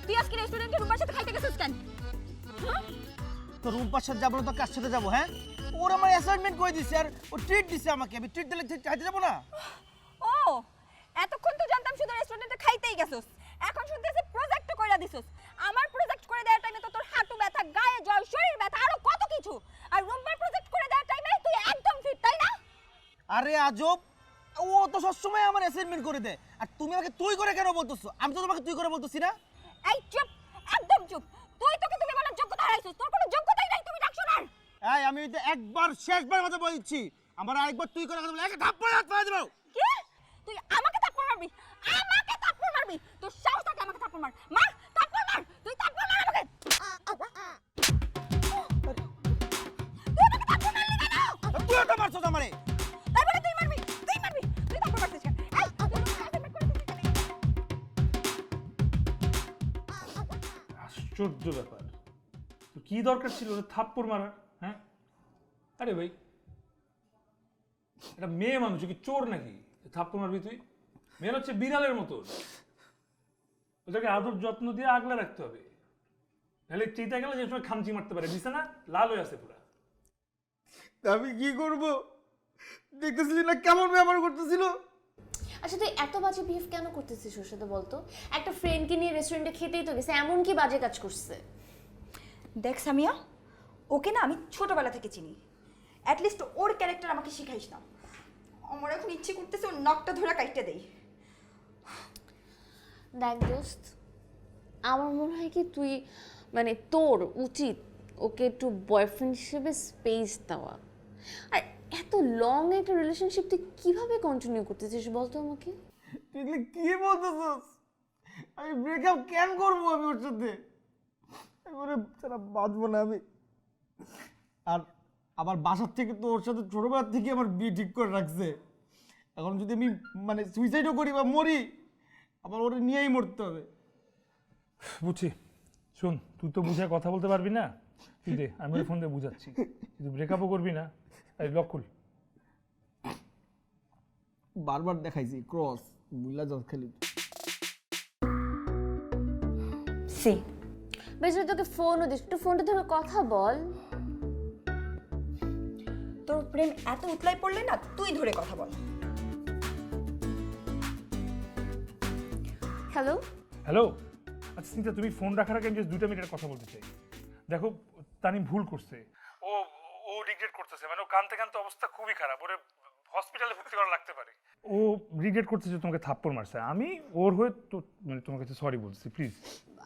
তুই আজকে রেস্টুরেন্টে রুম্বার সাথে খাইতে গেছিস কেন? তো রুম্পার সাথে যাবো না তো কার সাথে যাবো? হ্যাঁ, ওর আমার অ্যাসাইনমেন্ট করে দিছে আর ও ট্রিট দিছে আমাকে, আমি ট্রিট দিলে খাইতে যাবো না? ও এতক্ষণ তো জানতাম শুধু রেস্টুরেন্টে খাইতেই গেছিস, এখন শুনতেছি প্রজেক্টও কইরা দিছিস। আমার প্রজেক্ট করে দেওয়ার টাইমে তো তোর হাঁটু ব্যথা, গায়ে জ্বর, শরীর ব্যথা, আরো কত কিছু। আর রুম্বার প্রজেক্ট করে দেওয়ার টাইমে তুই একদম ফিট, তাই না? আরে আজব, ও তো সবসময় আমার অ্যাসাইনমেন্ট করে দেয়। আর তুমি আমাকে তুই করে কেন বলতেছো? আমি তো তোমাকে তুই করে বলতেছি না। এই চুপ, একদম চুপ। তোকে তুমি বলার যোগ্যতা হারাইছিস, তোর কোনো যোগ্যতাই নাই, তুমি ডাকছো না। এই আমি তো একবার শেষবার মতো বলে দিচ্ছি, আমার আরেকবার তুই করে কথা বলে একটা থাপ্পড় হাত পা দেবো। কি? তুই আমাকে থাপ্পড় মারবি? আমাকে থাপ্পড় মারবি? তোর সাহস থাকে আমাকে থাপ্পড় মার। মার, থাপ্পড় মার, তুই থাপ্পড় মার আমাকে। তুই আমাকে থাপ্পড় মারলি কেন? তুই তো মারছস আমারে। তাই বলে তুই মারবি? তুই থাপ্পড় মারছিস কেন? এই, আশ্চর্য ব্যাপার, তো কি দরকার ছিল ওর থাপ্পড় মারার? হ্যাঁ, আরে ভাই, এটা মেয়ে মানুষ কি চোর নাকি থাপ্পড় মারবি তুই? মেয়ে হচ্ছে বিড়ালের মতো, ওটাকে আদর যত্ন দিয়ে আগলে রাখতে হবে, নাহলে চিতা গেলে যে সময় খামচি মারতে পারে, বিছানা লাল হয়ে আছে পুরা। আমি কি করব? দেখতেছিলি না কেমন ব্যবহার করতেছিল? আচ্ছা তুই এত বাজে বিহেভ কেন করতেছিস ওর সাথে বলতো? একটা ফ্রেন্ডকে নিয়ে রেস্টুরেন্টে খেতেই তো গেছে, এমন কি বাজে কাজ করছে? দেখ সামিয়া, ওকে না আমি ছোটবেলা থেকে চিনি। অ্যাটলিস্ট ওর ক্যারেক্টার আমাকে শিখাইস না। আমার এখন ইচ্ছে করতেছে ওর নাকটা ধরে কাইটে দেই। দেখ দোস্ত, আমার মনে হয় কি তুই মানে তোর উচিত ওকে একটু বয়ফ্রেন্ড হিসেবে স্পেস দেওয়া। আর এত লং একটা রিলেশনশিপ তুই কিভাবে কন্টিনিউ করতেছিস বলতো আমাকে? তুই এগুলো কি বলতেছস? আমি ব্রেকআপ কেন করবো আমি ওর সাথে? এবারে সারা বাঁচবো না আমি। আর আমার বাসার থেকে তো ওর সাথে ছোটবেলার থেকে আমার বিয়ে ঠিক করে রাখছে। এখন যদি আমি মানে সুইসাইডও করি বা মরি, আবার ওরে নিয়েই মরতে হবে। বুঝছি, শোন, তুই তো বুঝে কথা বলতে পারবি না, তুই দে, আমি ওর ফোন দিয়ে বুঝাচ্ছি। তুই ব্রেকআপও করবি না, এই লক খুল। বারবার দেখাইছি ক্রস, বুঝলা যাস খালি। সি বেশ, তোকে ফোনও দিস, একটু ফোনটা ধরে কথা বল। তোর প্রেম এত উতলাই পড়লে না, তুই ধরে কথা বল। হ্যালো হ্যালো, আচ্ছা স্মিতা, তুমি ফোন রাখার আগে আমি জাস্ট 2 মিনিটের কথা বলতে চাই। দেখো, তানি ভুল করছে, ও ও রিগ্রেট করতেছে, মানে ও কানতে কানতে অবস্থা খুবই খারাপ, ওরে হসপিটালে ভর্তি করা লাগতে পারে। ও রিগ্রেট করতেছে তোমাকে থাপ্পড় মারছে, আমি ওর হয়ে তো মানে তোমার কাছে সরি বলছি, প্লিজ।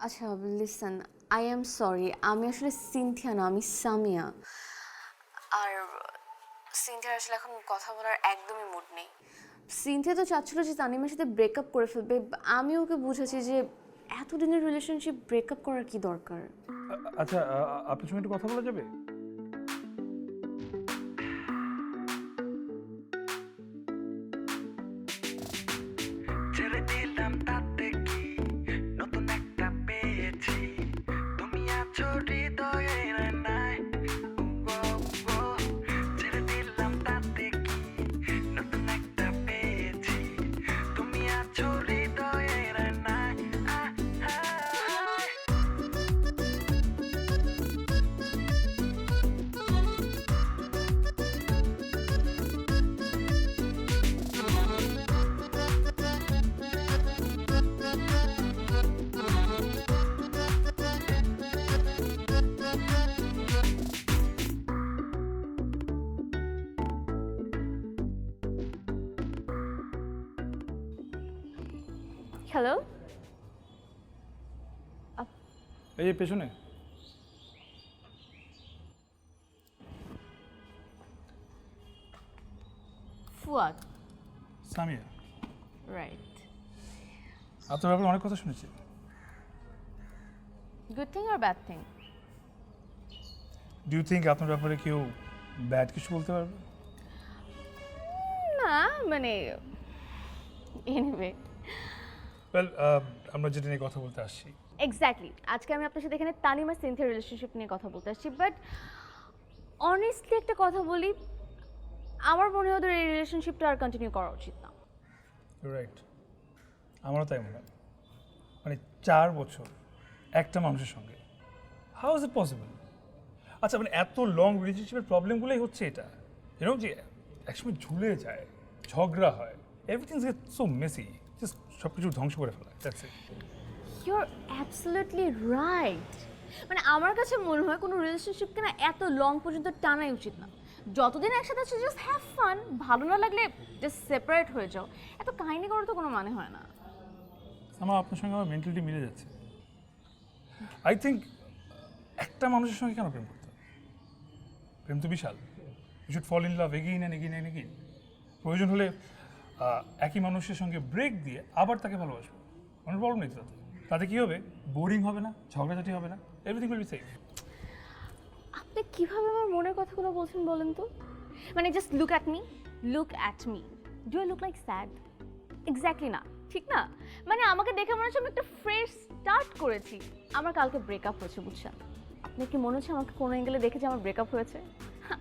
আচ্ছা লিসেন, আই এম সরি, আমি আসলে সিনথিয়া না, আমি সামিয়া। আর সিনথিয়ার আসলে এখন কথা বলার একদমই মুড নেই। সিনথিয়া তো চাচ্ছিল যে তানিমের সাথে ব্রেকআপ করে ফেলবে, আমি ওকে বুঝাচ্ছি যে এতদিনের রিলেশনশিপ ব্রেকআপ করার কি দরকার। আচ্ছা, আপনার সঙ্গে একটু কথা বলা যাবে? ছেড়ে দিলাম তাতে কি, নতুন একটা পেয়েছি, তুমি আছো হৃদয়ে নাই। ছেড়ে দিলাম তাতে কি, নতুন একটা পেয়েছি, তুমি আছো হৃদয়ে নাই। হ্যালো, এই যে পেছনে। ফুয়াদ, সামিয়া, রাইট। আপনার ব্যাপারে অনেক কথা শুনেছি। গুড থিং আর bad thing? Do you think আপনার ব্যাপারে কেউ ব্যাড কিছু বলতে পারবে? না মানে এনিওয়ে, ওয়েল, আমরা যেটা নিয়ে কথা বলতে আসছি, এক্স্যাক্টলি আজকে আমি আপনার সাথে এখানে তানিম আর সিনথিয়ার রিলেশনশিপ নিয়ে কথা বলতে আসছি। বাট অনেস্টলি একটা কথা বলি, আমার মনে হয় ওদের এই রিলেশনশিপটা আর কন্টিনিউ করা উচিত না। রাইট, আমারও তাই মনে হয়। মানে 4 বছর একটা মানুষের সঙ্গে। How is it possible? আচ্ছা মানে এত লং রিলেশনশিপের প্রবলেমগুলোই হচ্ছে এটা, এরকম যে একসময় ঝুলে যায়, ঝগড়া হয়, everything is so Messi, just সব কিছু ধ্বংস করে ফেলা, that's it. Your absolutely right. মানে আমার কাছে মনে হয় কোনো রিলেশনশিপকে না এত লং পর্যন্ত টানাই উচিত না। যতদিন একসাথে আছে জাস্ট হ্যাভ ফান, ভালো না লাগলে জাস্ট সেপারেট হয়ে যাও। এত কাহিনী করার তো কোনো মানে হয় না। আমার আপনার সঙ্গে আমার মেন্টালিটি মিলে যাচ্ছে। আই থিঙ্ক একটা মানুষের সঙ্গে কেন প্রেম করতে হবে? প্রেম তো বিশাল। You should fall in love again and again and again. প্রয়োজন হলে একই মানুষের সঙ্গে ব্রেক দিয়ে আবার তাকে ভালোবাসবো, কোনো প্রবলেম নেই। তাতে তাতে কী হবে? বোরিং হবে না, ঝগড়াঝাটি হবে না, এভরিথিং উইল বি সেফ। আপনি কিভাবে আমার মনের কথাগুলো বলছেন বলেন তো? মানে just look at me, look at me. Do I look like sad? Exactly না, ঠিক না? মানে আমাকে দেখে মনে হচ্ছে আমি একটা ফ্রেশ স্টার্ট করেছি। আমার কালকে ব্রেকআপ হয়েছে, বুঝছেন? আপনার কি মনে হচ্ছে আমাকে কোনো অ্যাঙ্গেলে দেখে যে আমার ব্রেকআপ হয়েছে?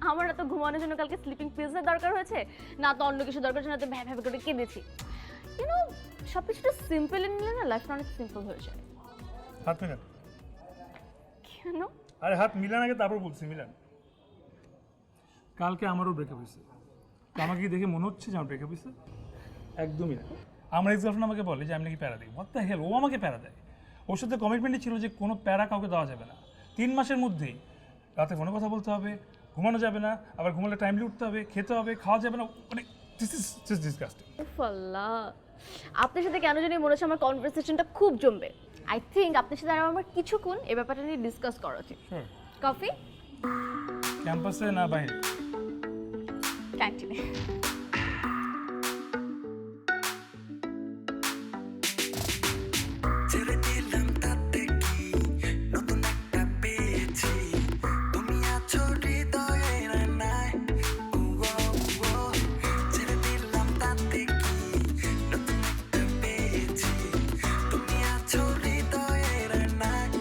আমার না তো ঘুমানোর জন্য কালকে স্লিপিং পিলসের দরকার হয়েছে, না তো অন্য কিছু দরকার হচ্ছে, না তো ভ্যা ভ্যা করে কেঁদেছি। ইউনো, সব কিছুটা সিম্পল নিলে না লাইফটা অনেক সিম্পল হয়ে যায়। হাত মিলান। কেন? আরে হাত মিলান আগে, তারপর বলছি মিলান। কালকে আমারও ব্রেকআপ হয়েছে, তো আমাকে কি দেখে মনে হচ্ছে যে আমার ব্রেকআপ হয়েছে? একদমই না। আমার এক্স গার্লফ্রেন্ড আমাকে বলে যে আমি নাকি প্যারা দিই। হোয়াট দ্য হেল, ও আমাকে প্যারা দেয়। ওর সাথে কমিটমেন্টই ছিল যে কোনো প্যারা কাউকে দেওয়া যাবে না। 3 মাসের মধ্যেই রাতে ফোনে কথা বলতে হবে, ঘুমানো যাবে না, আবার ঘুমালে টাইমলি উঠতে হবে, খেতে হবে, খাওয়া যাবে না। মানে দিস ইজ জাস্ট ডিসগাস্টিং। আল্লাহ, আপনার সাথে কেন জানি মনে হচ্ছে আমার কনভারসেশনটা খুব জমবে। আই থিঙ্ক আপনার সাথে আমার কিছুক্ষণ এই ব্যাপারটা নিয়ে ডিসকাস করা উচিত। কফি? ক্যাম্পাসে না বাইরে? ক্যান্টিনে। ছেড়ে দিলাম তাতে কি, নতুন একটা পেয়েছি। তুমি আছো হৃদয়ের আয়নায়। ও, ও, ছেড়ে দিলাম তাতে কি, নতুন একটা পেয়েছি। তুমি আছো হৃদয়ের আয়নায়।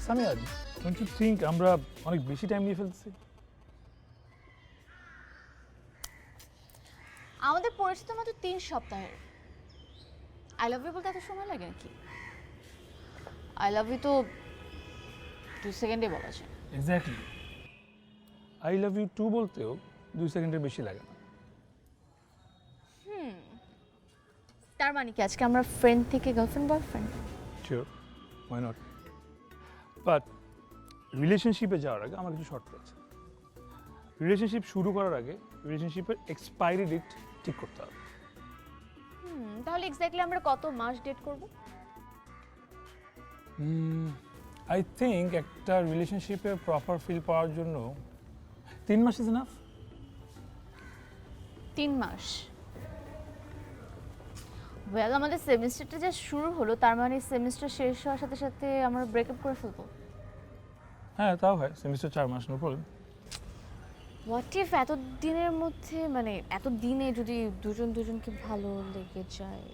সামিয়া, ডোন্ট ইউ থিঙ্ক আমরা অনেক বেশি টাইম নিয়ে ফেলতেছি? আমাদের পরিচিত মাত্র 3 সপ্তাহের। আই লাভ ইউ বলতে এত সময় লাগে নাকি? আই লাভ ইউ তো 2 সেকেন্ডে বলা যায়। Exactly. I love you too বলতেও 2 সেকেন্ডের বেশি লাগে না। তার মানে কি আজকে আমরা ফ্রেন্ড থেকে girlfriend boyfriend? Sure, why not. But রিলেশনশিপে যাওয়ার আগে আমার কিছু শর্ত আছে। রিলেশনশিপ শুরু করার আগে রিলেশনশিপের এক্সপায়ারি ডেট ঠিক করতে হবে। তাহলে এক্স্যাক্টলি আমরা কত মাস ডেট করব? আই থিঙ্ক একটা রিলেশনশিপে প্রপার ফিল পাওয়ার জন্য 3 much is enough. 3 mass? Well, আমাদের সেমিস্টারটা যা শুরু হলো, তার মানে সেমিস্টার শেষ হওয়ার সাথে সাথে আমরা ব্রেকআপ করে ফেলবো। হ্যাঁ তাও হয়, সেমিস্টার 4 মাস, নো প্রবলেম। হোয়াট ইফ এত দিনের মধ্যে, মানে এত দিনে যদি দুজনকে ভালো লেগে যায়?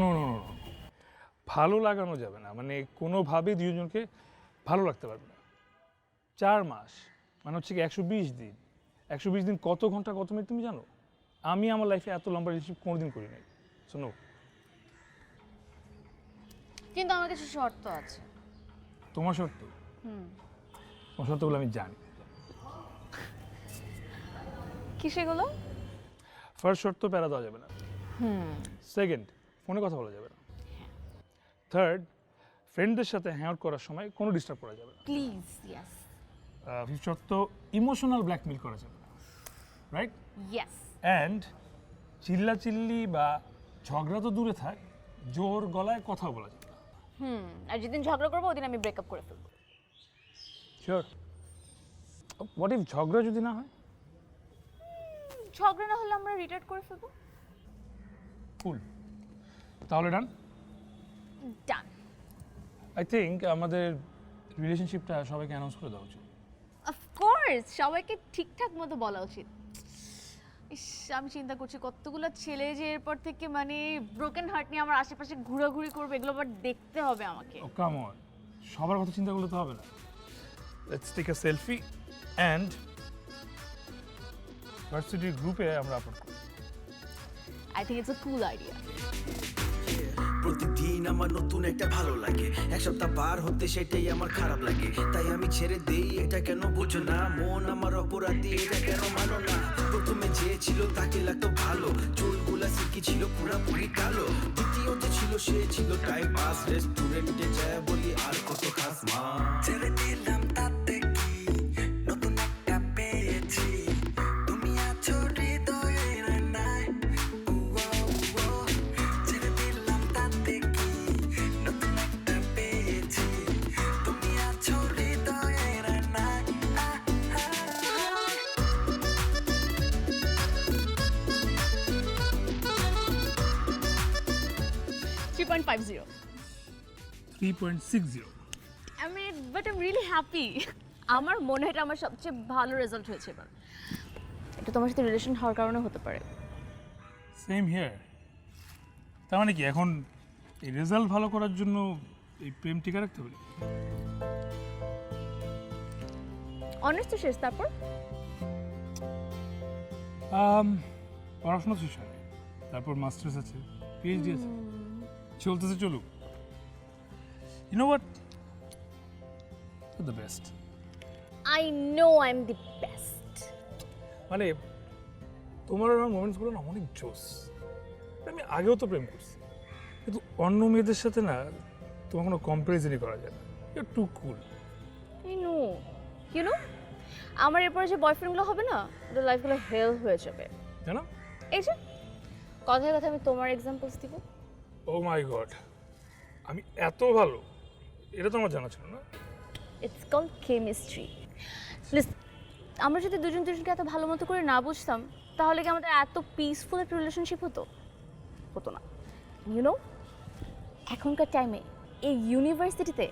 নো, ভালো লাগানো যাবে না, মানে কোনোভাবেই দুজনকে ভালো লাগতে পারবে না। 4 মাস মানে হচ্ছে কি 120 দিন। 120 দিন কত ঘন্টা কত মিনিট তুমি জানো? আমি আমার লাইফে এত লম্বা রিলেশনশিপ কোনোদিন করি নাই। শোনো, কিন্তু আমার কিছু শর্ত আছে। তোমার শর্ত? তোমার শর্তগুলো আমি জানি। কি সেগুলো? ফার্স্ট শর্ত, প্যারা দেওয়া যাবে না। সেকেন্ড, ফোনে কথা বলা যাবে না। থার্ড, ফ্রেন্ডদের সাথে হ্যাং আউট করার সময় কোনো ডিস্টার্ব করা যাবে না। Please, yes. ফিফথ শর্ত, ইমোশনাল ব্ল্যাকমেল করা যাবে না, রাইট? ইয়েস। অ্যান্ড চিল্লাচিল্লি বা ঝগড়া তো দূরে থাক, জোর গলায় কথা বলা যাবে না। আর যেদিন ঝগড়া করবো ওদিন আমি ব্রেকআপ করে ফেলবো। শিওর? হোয়াট ইফ ঝগড়া যদি না হয়? ঝগড়া না হলে আমরা রিটায়ার করে ফেলবো। কুল, তাহলে ডান। ডান। আই থিঙ্ক আমাদের রিলেশনশিপটা সবাইকে অ্যানাউন্স করে দেওয়া উচিত। অফকোর্স, সবাইকে ঠিকঠাক মতো বলা উচিত। ইস, আমি চিন্তা করছি কতগুলো ছেলে যে এরপর থেকে মানে ব্রোকেন হার্ট নিয়ে আমার আশেপাশে ঘোরাঘুরি করবে, এগুলো আবার দেখতে হবে আমাকে। ও কাম অন, সবার কথা চিন্তা করলে তো হবে না। Let's take a selfie and ভার্সিটির গ্রুপে আমরা আপলোড করি। I think it's a cool idea. প্রতিদিন আমার নতুন একটা ভালো লাগে, এক সপ্তাহ পার হতে সেটাই আমার খারাপ লাগে, তাই আমি ছেড়ে দেই। এটা কেন বুঝো না, মন আমার অপরাধী, এটা কেন মানো না। প্রথমে যে ছিল তাকে লাগতো ভালো, চুলগুলা সিল্কি ছিল পুরাপুরি কালো। দ্বিতীয়ত ছিল সে ছিল টাইম পাস, রেস্টুরেন্টে যায় বলি আর কত খাস মা। ছেড়ে দিলাম তাতে কি, নতুন একটা পেয়েছি, তুমি আছো হৃদয়ের আয়নায়। ছেড়ে দিলাম তাতে কি, নতুন একটা পেয়েছি, তুমি আছো হৃদয়ের আয়নায়। 3.50 3.60। I mean, but I'm really happy. আমার মনে হয় এটা আমার সবচেয়ে ভালো রেজাল্ট হয়েছে এবার। এটা তোমার সাথে রিলেশন হওয়ার কারণে হতে পারে। Same here. তার মানে কি এখন এই রেজাল্ট ভালো করার জন্য এই প্রেম টিকে রাখতে হবে? অনার্স তো শেষ, তারপর পড়াশোনা শেষ হয়, তারপর মাস্টার্স আছে, পিএইচডি আছে, চলতেছে চলুক। You know what, the best. I know I am the best. মানে তোমার আমার মোমেন্টসগুলো না অনেক জোস। আমি আগেও তো প্রেম করছি, কিন্তু অন্য মেয়েদের সাথে না তোমার কোনো কম্পারিজনই করা যায় না। You too cool. I know, you know, আমার এরপরে যে বয়ফ্রেন্ডগুলো হবে না, ওদের লাইফগুলো হেল হয়ে যাবে। জানো? এই যে কথায় কথা আমি তোমার এক্সাম্পলস দিব। ও মাই গড, আমি এত ভালো, এটা তো আমার জানা ছিল না। It's called chemistry. আমরা যদি দুজন দুজনকে এত ভালো মতো করে না বুঝতাম, তাহলে কি আমাদের এত পিসফুল একটা রিলেশনশিপ হতো? হতো না। ইউনো, এখনকার টাইমে এই ইউনিভার্সিটিতে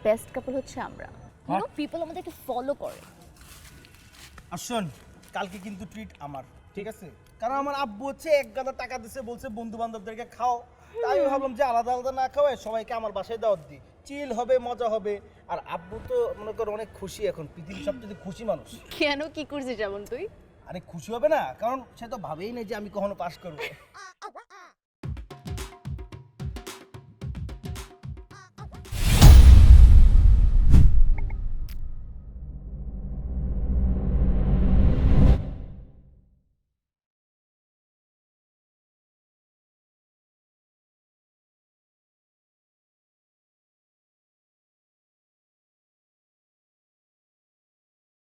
বেস্ট কাপল হচ্ছে আমরা। ইউনো, পিপল আমাদেরকে ফলো করে। আর শোন, কালকে কিন্তু ট্রিট আমার, ঠিক আছে? কারণ আমার আব্বু হচ্ছে এক গাদা টাকা দিছে, বলছে বন্ধু বান্ধবদেরকে খাও। তাই আমি ভাবলাম যে আলাদা আলাদা না খাওয়ায় সবাইকে আমার বাসায় দাওয়াত দিই, চিল হবে, মজা হবে। আর আব্বু তো মনে করো অনেক খুশি, এখন পৃথিবীর সবচেয়ে খুশি মানুষ। কেন, কি করছিস যেমন তুই? আরে খুশি হবে না, কারণ সে তো ভাবেই নাই যে আমি কখনো পাস করবো।